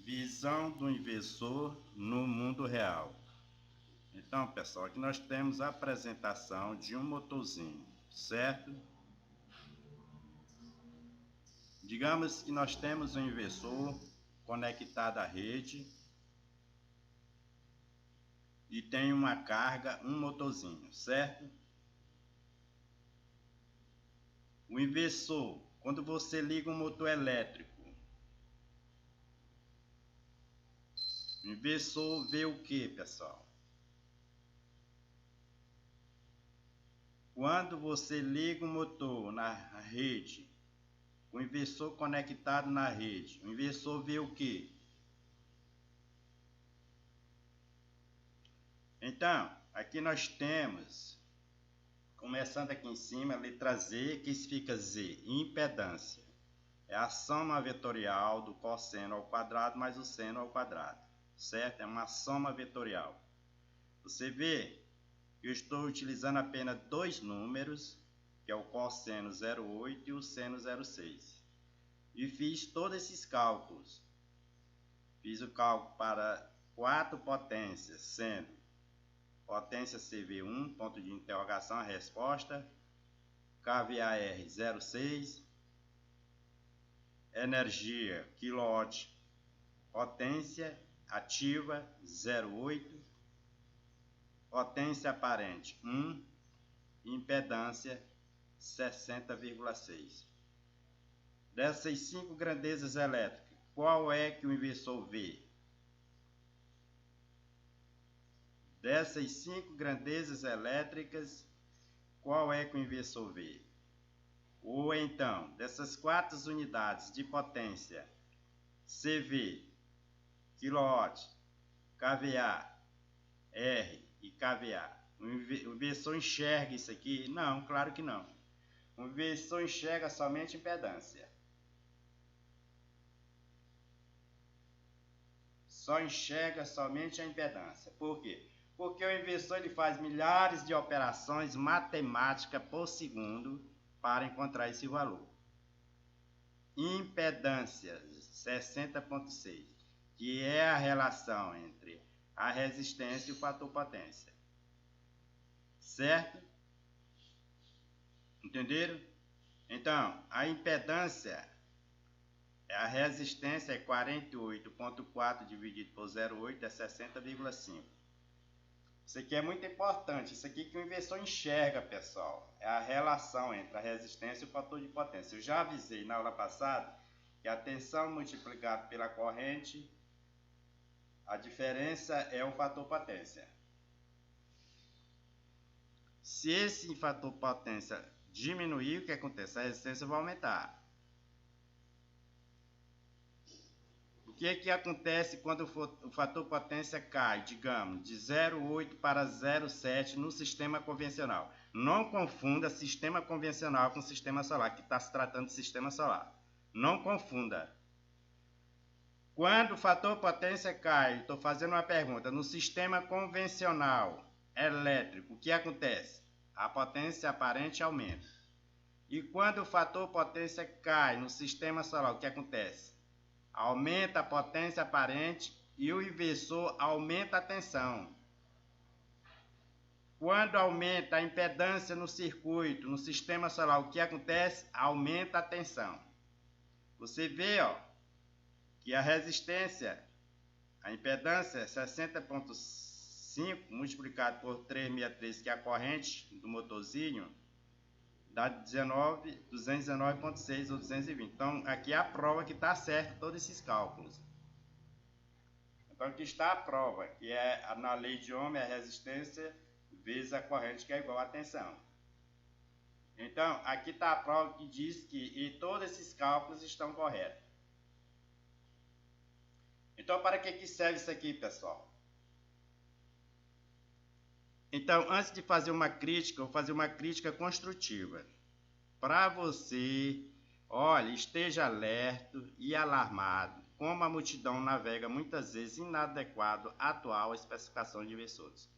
Visão do inversor no mundo real. Então, pessoal, aqui nós temos a apresentação de um motorzinho, certo? Digamos que nós temos um inversor conectado à rede e tem uma carga, um motorzinho, certo? O inversor, quando você liga um motor elétrico, o inversor vê o que, pessoal? Quando você liga o motor na rede, o inversor conectado na rede, o inversor vê o que? Então, aqui nós temos, começando aqui em cima, a letra Z, que significa Z, impedância. É a soma vetorial do cosseno ao quadrado mais o seno ao quadrado, certo? É uma soma vetorial. Você vê que eu estou utilizando apenas dois números, que é o cosseno 0,8 e o seno 0,6. E fiz todos esses cálculos. Fiz o cálculo para 4 potências, sendo potência CV1, ponto de interrogação, a resposta, kVAR 0,6, energia quilowatt, potência ativa 0,8, potência aparente 1, impedância 60,6. Dessas 5 grandezas elétricas, qual é que o inversor vê? Dessas 5 grandezas elétricas, qual é que o inversor vê? Ou então, dessas 4 unidades de potência, CV, quilowatt, kVA, R e kVA, o inversor enxerga isso aqui? Não, claro que não. O inversor enxerga somente impedância. Só enxerga somente a impedância. Por quê? Porque o inversor ele faz milhares de operações matemáticas por segundo para encontrar esse valor. Impedância 60,6, que é a relação entre a resistência e o fator potência. Certo? Entenderam? Então, a impedância, a resistência é 48,4 dividido por 0,8 é 60,5. Isso aqui é muito importante, isso aqui que o inversor enxerga, pessoal, é a relação entre a resistência e o fator de potência. Eu já avisei na aula passada que a tensão multiplicada pela corrente, a diferença é o fator potência. Se esse fator potência diminuir, o que acontece? A resistência vai aumentar. O que acontece quando o fator potência cai, digamos, de 0,8 para 0,7 no sistema convencional? Não confunda sistema convencional com sistema solar, que está se tratando de sistema solar. Não confunda. Quando o fator potência cai, estou fazendo uma pergunta, no sistema convencional elétrico, o que acontece? A potência aparente aumenta. E quando o fator potência cai no sistema solar, o que acontece? Aumenta a potência aparente e o inversor aumenta a tensão. Quando aumenta a impedância no circuito, no sistema solar, o que acontece? Aumenta a tensão. Você vê, ó, que a resistência, a impedância é 60,5 multiplicado por 363, que é a corrente do motorzinho, dá 219,6 ou 220. Então, aqui é a prova que está certo todos esses cálculos. Então, aqui está a prova, que é na lei de Ohm, a resistência vezes a corrente, que é igual à tensão. Então, aqui está a prova que diz que todos esses cálculos estão corretos. Então, para que serve isso aqui, pessoal? Então, antes de fazer uma crítica, eu vou fazer uma crítica construtiva. Para você, olha, esteja alerta e alarmado, como a multidão navega muitas vezes inadequado à atual especificação de inversores.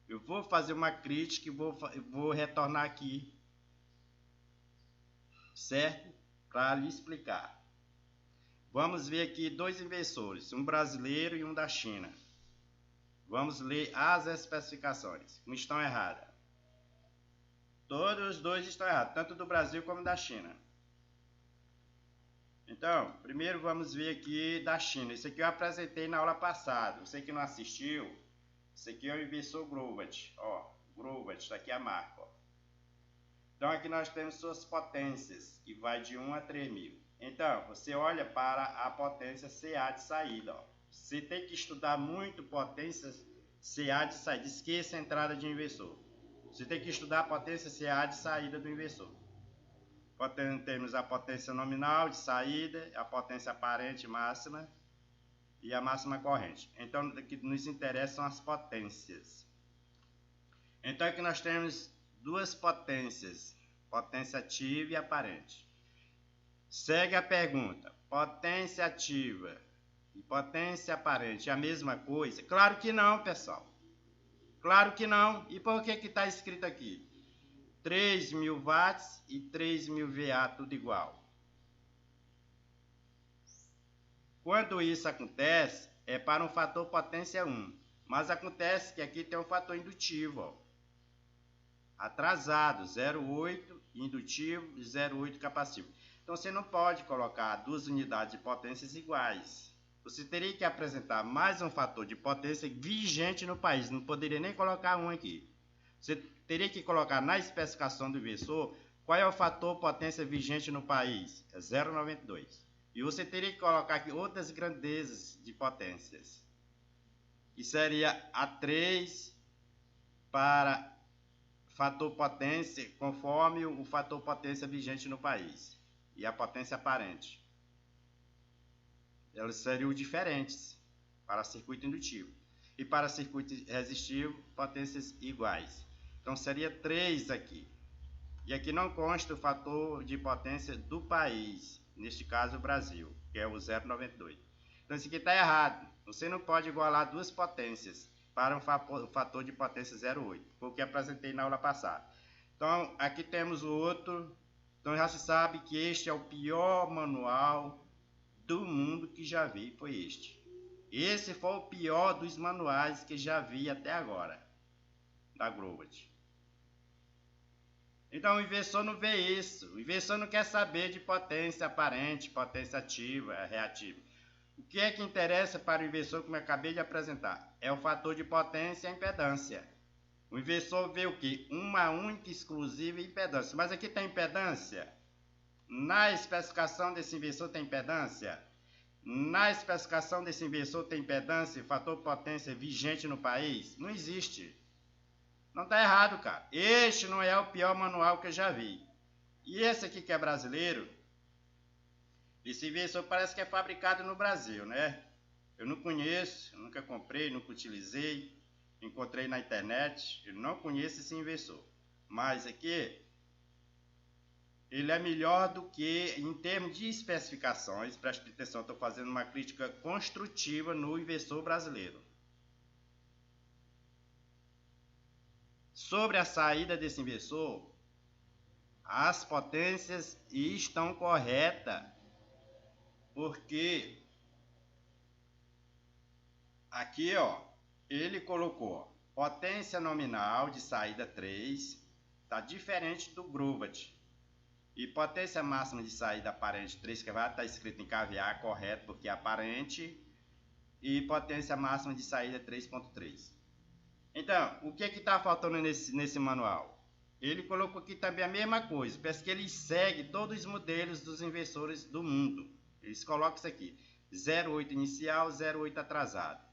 Eu vou fazer uma crítica e vou retornar aqui, certo? Para lhe explicar. Vamos ver aqui dois inversores, um brasileiro e um da China. Vamos ler as especificações, como estão erradas. Todos os dois estão errados, tanto do Brasil como da China. Então, primeiro vamos ver aqui da China. Isso aqui eu apresentei na aula passada. Você que não assistiu, isso aqui é o inversor Grovat. Ó, Grovat, está aqui a marca. Ó. Então aqui nós temos suas potências, que vai de 1 a 3000. Então, você olha para a potência CA de saída. Ó. Você tem que estudar muito potência CA de saída. Esqueça a entrada de inversor. Você tem que estudar a potência CA de saída do inversor. Temos a potência nominal de saída, a potência aparente máxima e a máxima corrente. Então, o que nos interessa são as potências. Então, aqui nós temos duas potências, potência ativa e aparente. Segue a pergunta, potência ativa e potência aparente é a mesma coisa? Claro que não, pessoal. Claro que não. E por que está escrito aqui? 3.000 watts e 3.000 VA, tudo igual. Quando isso acontece, é para um fator potência 1. Mas acontece que aqui tem um fator indutivo, ó. Atrasado, 0,8 indutivo e 0,8 capacitivo. Então você não pode colocar duas unidades de potências iguais. Você teria que apresentar mais um fator de potência vigente no país. Não poderia nem colocar um aqui. Você teria que colocar na especificação do inversor qual é o fator potência vigente no país. É 0,92. E você teria que colocar aqui outras grandezas de potências. Que seria A3 para fator potência conforme o fator potência vigente no país. E a potência aparente. Elas seriam diferentes para circuito indutivo. E para circuito resistivo, potências iguais. Então seria 3 aqui. E aqui não consta o fator de potência do país. Neste caso o Brasil, que é o 0,92. Então isso aqui está errado. Você não pode igualar duas potências para um fator de potência 0,8. Foi o que apresentei na aula passada. Então aqui temos o outro. Então já se sabe que este é o pior manual do mundo que já vi, foi este. Esse foi o pior dos manuais que já vi até agora, da Grovat. Então o inversor não vê isso. O inversor não quer saber de potência aparente, potência ativa, reativa. O que é que interessa para o inversor, como eu acabei de apresentar? É o fator de potência e a impedância. O inversor vê o que? Uma única e exclusiva impedância. Mas aqui tem impedância? Na especificação desse inversor tem impedância? Na especificação desse inversor tem impedância, fator potência vigente no país? Não existe. Não está errado, cara. Este não é o pior manual que eu já vi. E esse aqui que é brasileiro, esse inversor parece que é fabricado no Brasil, né? Eu não conheço, nunca comprei, nunca utilizei. Encontrei na internet, eu não conheço esse inversor. Mas aqui, ele é melhor do que, em termos de especificações, preste atenção, estou fazendo uma crítica construtiva no inversor brasileiro. Sobre a saída desse inversor, as potências estão corretas, porque aqui, ó, ele colocou potência nominal de saída 3, está diferente do Grovat. E potência máxima de saída aparente 3, que vai estar escrito em KVA, correto, porque é aparente. E potência máxima de saída 3.3. Então, o que está faltando nesse manual? Ele colocou aqui também a mesma coisa. Parece que ele segue todos os modelos dos inversores do mundo. Eles colocam isso aqui. 0,8 inicial, 0,8 atrasado.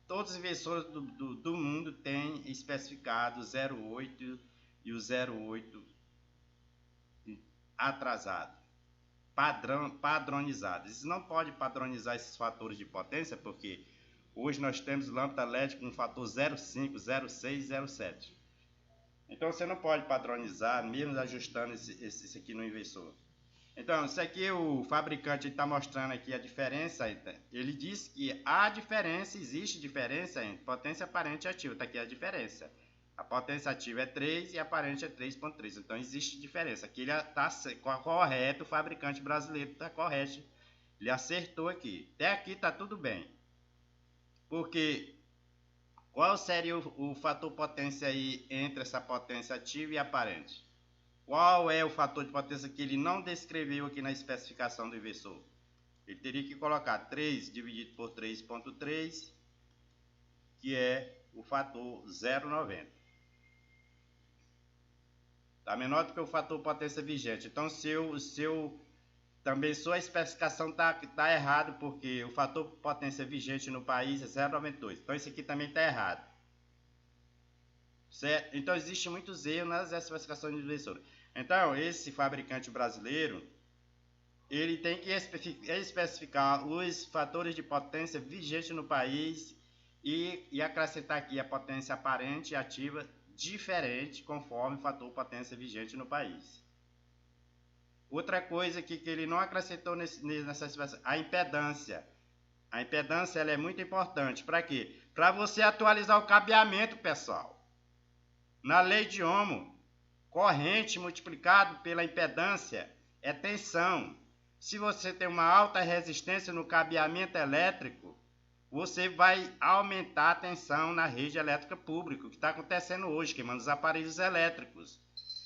Todos os inversores do mundo têm especificado 0,8 e o 0,8 atrasado. Padronizado. Isso não pode padronizar esses fatores de potência, porque hoje nós temos lâmpada LED com fator 0,5, 0,6, 0,7. Então você não pode padronizar, mesmo ajustando esse aqui no inversor. Então, isso aqui o fabricante está mostrando aqui a diferença. Ele diz que há diferença, existe diferença entre potência aparente e ativa. Está aqui a diferença. A potência ativa é 3 e a aparente é 3,3. Então existe diferença. Aqui ele está correto, o fabricante brasileiro está correto. Ele acertou aqui. Até aqui está tudo bem. Porque qual seria o fator potência aí entre essa potência ativa e aparente? Qual é o fator de potência que ele não descreveu aqui na especificação do inversor? Ele teria que colocar 3 dividido por 3,3, que é o fator 0,90. Está menor do que o fator potência vigente. Então, também sua especificação está errado, porque o fator potência vigente no país é 0,92. Então, isso aqui também está errado. Certo? Então, existe muitos erros nas especificações do inversor. Então, esse fabricante brasileiro, ele tem que especificar os fatores de potência vigente no país e acrescentar aqui a potência aparente e ativa diferente conforme o fator potência vigente no país. Outra coisa aqui que ele não acrescentou nessa espécie, a impedância. A impedância ela é muito importante. Para quê? Para você atualizar o cabeamento, pessoal. Na lei de Ohm, corrente multiplicado pela impedância é tensão. Se você tem uma alta resistência no cabeamento elétrico, você vai aumentar a tensão na rede elétrica pública, o que está acontecendo hoje, queimando os aparelhos elétricos.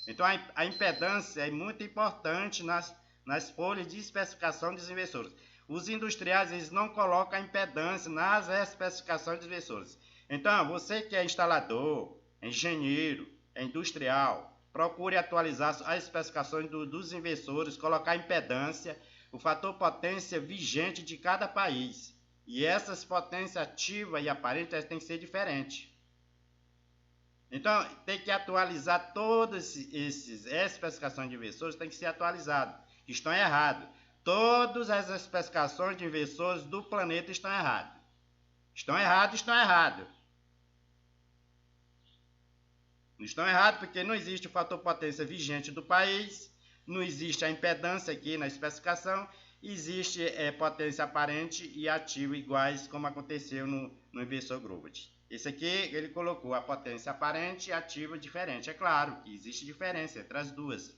Então, a impedância é muito importante nas folhas de especificação dos inversores. Os industriais eles não colocam a impedância nas especificações dos inversores. Então, você que é instalador, engenheiro, industrial, procure atualizar as especificações dos inversores, colocar a impedância, o fator potência vigente de cada país. E essas potências ativa e aparente têm que ser diferentes. Então, tem que atualizar todas essas especificações de inversores, tem que ser atualizado. Estão errados. Todas as especificações de inversores do planeta estão erradas. Estão errados, estão errados. Estão errados porque não existe o fator potência vigente do país, não existe a impedância aqui na especificação, existe potência aparente e ativa iguais, como aconteceu no inversor Grovet. Esse aqui ele colocou a potência aparente e ativa diferente. É claro que existe diferença entre as duas.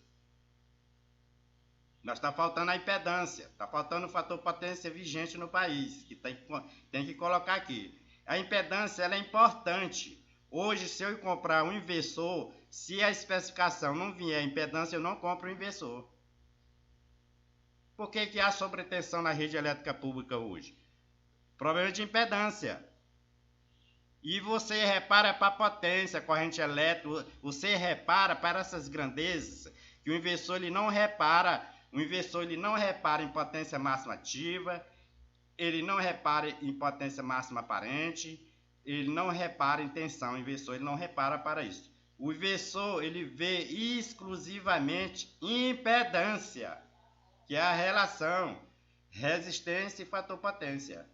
Mas está faltando a impedância, está faltando o fator potência vigente no país, que tem que colocar aqui. A impedância ela é importante. Hoje, se eu comprar um inversor, se a especificação não vier impedância, eu não compro o inversor. Por que há sobretensão na rede elétrica pública hoje? Problema de impedância. E você repara para a potência, corrente elétrica, você repara para essas grandezas, que o inversor ele não repara em potência máxima ativa, ele não repara em potência máxima aparente, ele não repara em tensão, o inversor ele não repara para isso. O inversor ele vê exclusivamente impedância, que é a relação resistência e fator potência.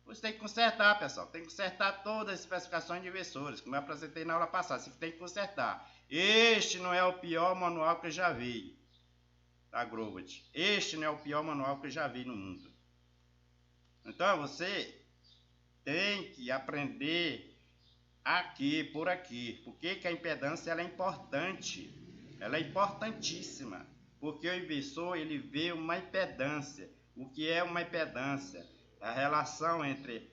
Você tem que consertar, pessoal. Tem que consertar todas as especificações de inversores, como eu apresentei na aula passada. Você tem que consertar. Este não é o pior manual que eu já vi da Grovet. Este não é o pior manual que eu já vi no mundo. Então, você tem que aprender aqui, por aqui. Por que a impedância ela é importante? Ela é importantíssima. Porque o inversor ele vê uma impedância. O que é uma impedância? A relação entre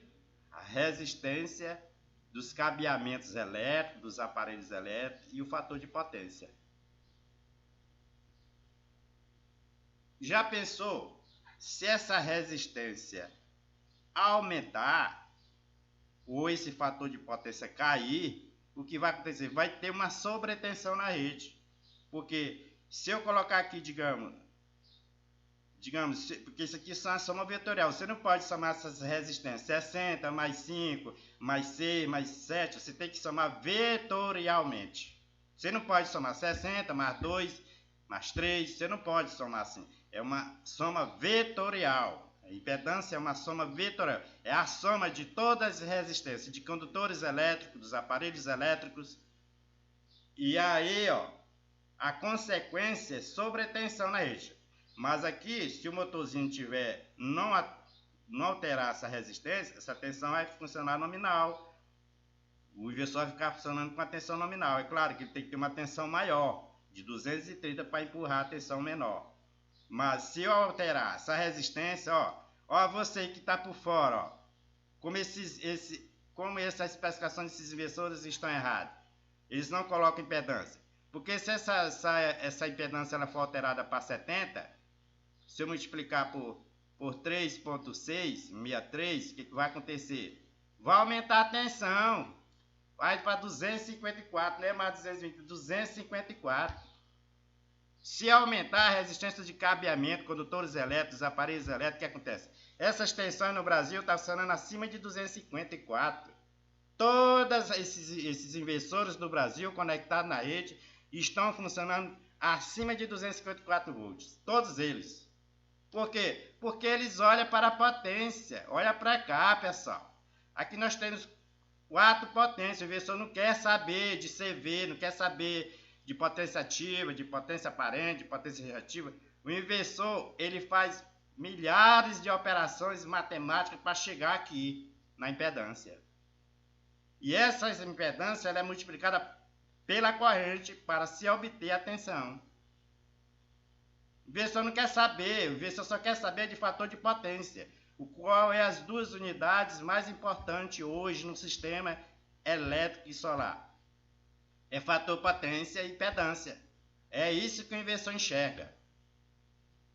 a resistência dos cabeamentos elétricos, dos aparelhos elétricos e o fator de potência. Já pensou se essa resistência aumentar ou esse fator de potência cair, o que vai acontecer? Vai ter uma sobretensão na rede. Porque se eu colocar aqui, digamos, porque isso aqui são a soma vetorial, você não pode somar essas resistências, 60 mais 5, mais 6, mais 7, você tem que somar vetorialmente. Você não pode somar 60 mais 2, mais 3, você não pode somar assim. É uma soma vetorial. A impedância é uma soma vetorial. É a soma de todas as resistências, de condutores elétricos, dos aparelhos elétricos. E aí, ó, a consequência é sobretensão na rede. Mas aqui, se o motorzinho tiver não alterar essa resistência, essa tensão vai funcionar nominal. O inversor vai ficar funcionando com a tensão nominal. É claro que ele tem que ter uma tensão maior, de 230 para empurrar a tensão menor. Mas se eu alterar essa resistência, ó você que está por fora, ó, como essa especificação desses inversores estão erradas. Eles não colocam impedância. Porque se essa impedância ela for alterada para 70, se eu multiplicar por 3.663, o que vai acontecer? Vai aumentar a tensão. Vai para 254, não é mais 220, 254. Se aumentar a resistência de cabeamento, condutores elétricos, aparelhos elétricos, o que acontece? Essas tensões no Brasil estão funcionando acima de 254. Todos esses inversores do Brasil conectados na rede estão funcionando acima de 254 volts. Todos eles. Por quê? Porque eles olham para a potência. Olha para cá, pessoal. Aqui nós temos 4 potências. O inversor não quer saber de CV, não quer saber de potência ativa, de potência aparente, de potência reativa. O inversor, ele faz milhares de operações matemáticas para chegar aqui na impedância. E essa impedância ela é multiplicada pela corrente para se obter a tensão. O inversor não quer saber, o inversor só quer saber de fator de potência, o qual é as duas unidades mais importantes hoje no sistema elétrico e solar. É fator potência e impedância. É isso que o inversor enxerga.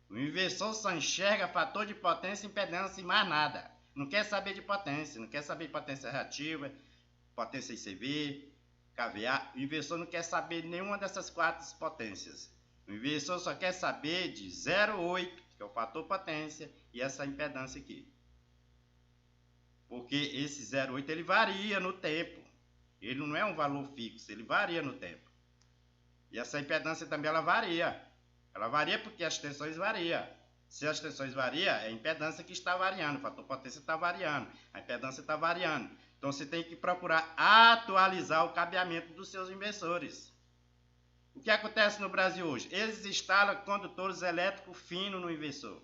O inversor só enxerga fator de potência e impedância e mais nada. Não quer saber de potência, não quer saber de potência reativa, potência ICV, KVA. O inversor não quer saber de nenhuma dessas 4 potências. O inversor só quer saber de 0,8, que é o fator potência, e essa impedância aqui. Porque esse 0,8 ele varia no tempo. Ele não é um valor fixo, ele varia no tempo. E essa impedância também ela varia. Ela varia porque as tensões variam. Se as tensões variam, é a impedância que está variando, o fator potência está variando, a impedância está variando. Então você tem que procurar atualizar o cabeamento dos seus inversores. O que acontece no Brasil hoje? Eles instalam condutores elétricos finos no inversor.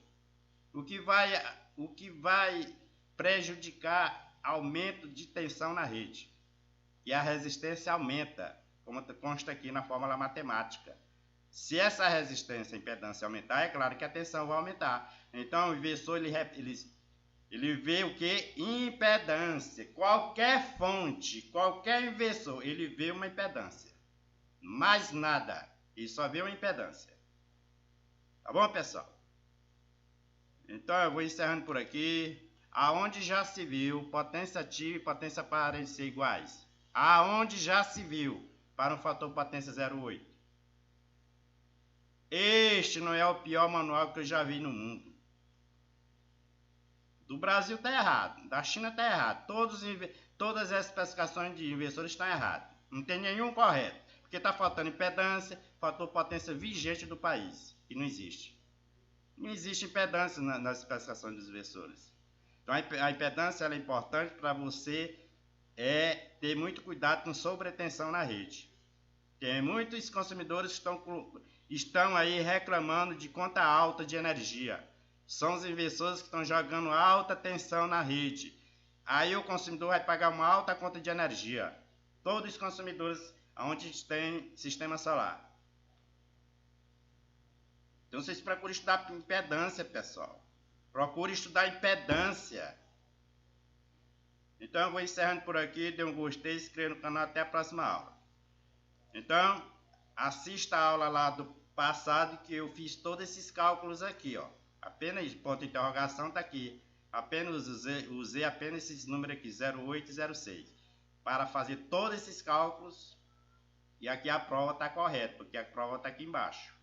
O que vai prejudicar aumento de tensão na rede. E a resistência aumenta, como consta aqui na fórmula matemática. Se essa resistência, a impedância aumentar, é claro que a tensão vai aumentar. Então o inversor ele vê o que? Impedância. Qualquer fonte, qualquer inversor, ele vê uma impedância. Mais nada. Ele só vê uma impedância. Tá bom, pessoal? Então eu vou encerrando por aqui. Aonde já se viu potência ativa e potência aparente ser iguais? Aonde já se viu para um fator potência 0,8? Este não é o pior manual que eu já vi no mundo. Do Brasil está errado, da China está errado, todas as especificações de inversores estão erradas. Não tem nenhum correto, porque está faltando impedância, fator potência vigente do país, que não existe. Não existe impedância nas especificações dos inversores. Então a impedância ela é importante para você ter muito cuidado com sobretensão na rede. Tem muitos consumidores que estão aí reclamando de conta alta de energia. São os inversores que estão jogando alta tensão na rede. Aí o consumidor vai pagar uma alta conta de energia. Todos os consumidores onde tem sistema solar. Então vocês procuram estudar impedância, pessoal. Procure estudar impedância. Então eu vou encerrando por aqui. Dê um gostei, se inscreva no canal. Até a próxima aula. Então, assista a aula lá do passado que eu fiz todos esses cálculos aqui, ó. Apenas ponto de interrogação está aqui. Apenas usei apenas esses números aqui, 0,8 e 0,6, para fazer todos esses cálculos. E aqui a prova está correta, porque a prova está aqui embaixo.